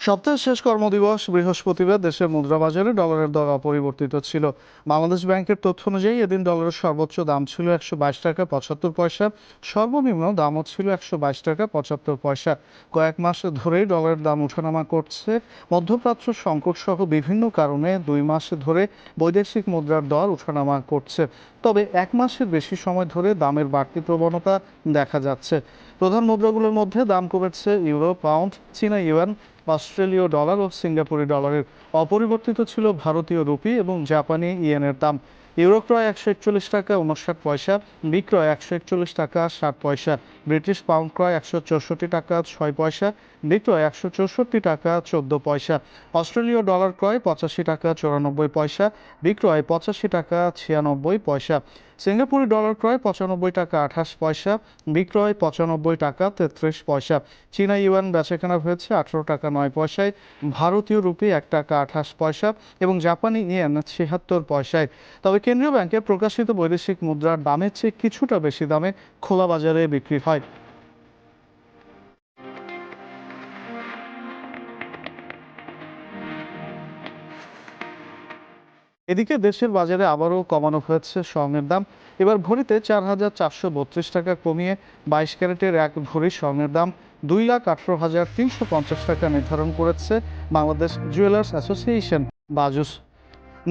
সপ্তাহের শেষ কর্মদিবস বৃহস্পতিবার দেশের মুদ্রাবাজারে ডলারের দর অপরিবর্তিত ছিল। বাংলাদেশ ব্যাংকের তথ্য অনুযায়ী এদিন ডলারের সর্বোচ্চ দাম ছিল 122 টাকা 75 পয়সা, সর্বনিম্ন দামও ছিল 122 টাকা 75 পয়সা। কয়েক মাস ধরেই ডলারের দাম ওঠানামা করছে। মধ্যপ্রাচ্য সংকট সহ বিভিন্ন কারণে 2 মাস ধরে বৈদেশিক মুদ্রার দর ওঠানামা করছে। তবে 1 মাসের বেশি সময় ধরে দামের বাড়তি প্রবণতা দেখা যাচ্ছে। প্রধান মুদ্রাগুলোর মধ্যে দাম কমেছে ইউরো, পাউন্ড, চীনা ইউয়ান, অস্ট্রেলীয় ডলার ও সিঙ্গাপুরি ডলারের। অপরিবর্তিত ছিল ভারতীয় রুপি এবং জাপানি ইয়েনের দাম। ইউরো ক্রয় 141 টাকা 59 পয়সা, বিক্রয় 141 টাকা 60 পয়সা। ব্রিটিশ পাউন্ড ক্রয় 164 টাকা 6 পয়সা, বিক্রয় 164 টাকা 14 পয়সা। অস্ট্রেলীয় ডলার ক্রয় 85 টাকা 94 পয়সা, বিক্রয় 85 টাকা 96 পয়সা। সিঙ্গাপুরি ডলার ক্রয় 95 টাকা 28 পয়সা, বিক্রয় 95 টাকা 33 পয়সা। চীনা ইউয়ান বেচাকেনা হয়েছে 18 টাকা 9 পয়সায়, ভারতীয় রুপি 1 টাকা 28 পয়সা এবং জাপানি ইয়েন 76 পয়সায়। তবে কেন্দ্রীয় ব্যাংকে প্রকাশিত বৈদেশিক মুদ্রার দামের চেয়ে কিছুটা বেশি দামে খোলা বাজারে বিক্রি হয়। এদিকে দেশের বাজারে আবারও কমানো হয়েছে স্বর্ণের দাম। এবার ভরিতে 4,432 টাকা কমিয়ে 22 ক্যারেটের 1 ভরি স্বর্ণের দাম 2,18,350 টাকা নির্ধারণ করেছে বাংলাদেশ জুয়েলার্স অ্যাসোসিয়েশন বাজুস।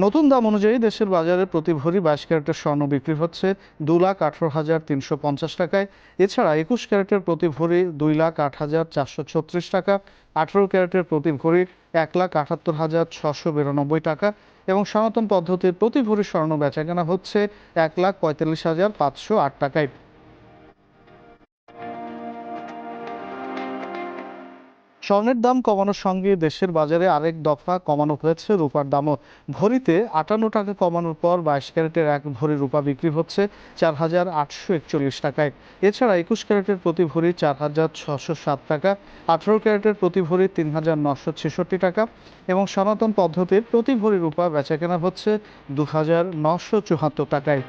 নতুন দাম অনুযায়ী দেশের বাজারে প্রতি ভরি 22 ক্যারেটের স্বর্ণ বিক্রি হচ্ছে 2,18,350 টাকায়। এছাড়া 21 ক্যারেটের প্রতি ভরি 2,08,436 টাকা, 18 ক্যারেটের প্রতি ভরি 1,78,692 টাকা এবং সনাতন পদ্ধতির প্রতি ভরি স্বর্ণ বেচাকেনা হচ্ছে 1,45,508 টাকায়। স্বর্ণের দাম কমানোর সঙ্গে দেশের বাজারে আরেক দফা কমানো হয়েছে রূপার দামও। ভরিতে 58 টাকা কমানোর পর 22 ক্যারেটের 1 ভরি রূপা বিক্রি হচ্ছে 4,841 টাকায়। এছাড়া 21 ক্যারেটের প্রতি ভরি 4,607 টাকা, 18 ক্যারেটের প্রতি ভরি 3,966 টাকা এবং সনাতন পদ্ধতির প্রতি ভরি রূপা বেচাকেনা হচ্ছে 2,974 টাকায়।